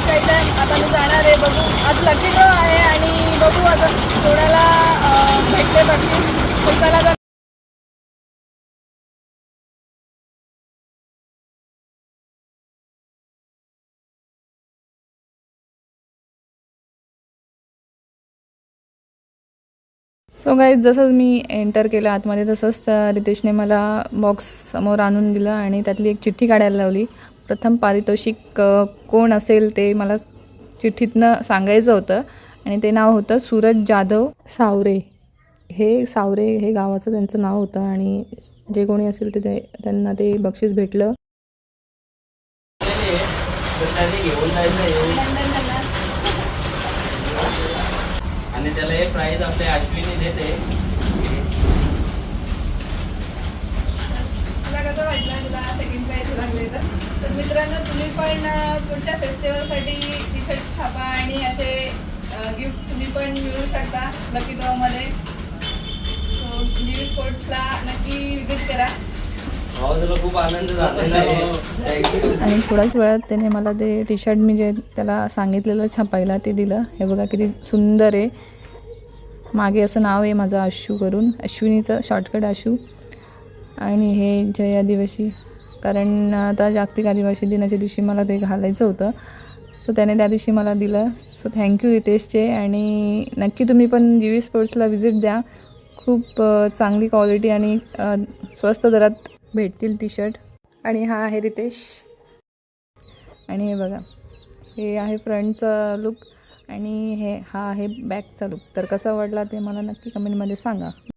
जिंकायचं. आता मी जाणार आहे, बघू. आज लकी ड्रॉ आहे आणि बघू आता कोणाला भेटते बक्षीस. तर चला सो गाईज, जसं मी एंटर केलं आतमध्ये तसंच रितेशने मला बॉक्स समोर आणून दिलं आणि त्यातली एक चिठ्ठी काढायला लावली. प्रथम पारितोषिक कोण असेल ते मला चिठ्ठीतनं सांगायचं होतं आणि ते नाव होतं सूरज जाधव सावरे. सावरे हे गावाचं त्यांचं नाव होतं आणि जे कोणी असेल ते त्यांना ते बक्षीस भेटलं. आणि त्याला हे प्राइज आपले अश्विनी देते. तुला कसं वाटलं, तुला सेकंड प्राइज लागले तर मित्रांनो, तुम्ही पण पुढच्या फेस्टिवलसाठी टी शर्ट छापा आणि असे गिफ्ट तुम्ही पण मिळवू शकता लकी ड्रॉमध्ये. सो जीवी स्पोर्ट्सला नक्की विजिट करा. तुला खूप आनंद झालेला आहे. आणि थोड्याच वेळात त्याने मला ते टी शर्ट मी जे त्याला सांगितलेलं छापायला ते दिलं. हे बघा किती सुंदर आहे. मागे असं नाव आहे माझं आशू करून, अश्विनीचं शॉर्टकट आशू. आणि हे जय आदिवासी, कारण आता जागतिक आदिवासी दिनाच्या दिवशी मला ते घालायचं होतं. सो त्याने त्या दिवशी मला दिलं. सो थँक्यू रितेशचे. आणि नक्की तुम्ही पण जीवी स्पोर्ट्सला विजिट द्या. खूप चांगली क्वालिटी आणि स्वस्त दरात भेटतील टी शर्ट. आणि हा आहे रितेश. आणि हे बघा, हे आहे फ्रंटचा लुक आणि हा आहे बॅकचा लुक. तर कसा वाटला ते मला नक्की कमेंटमध्ये सांगा.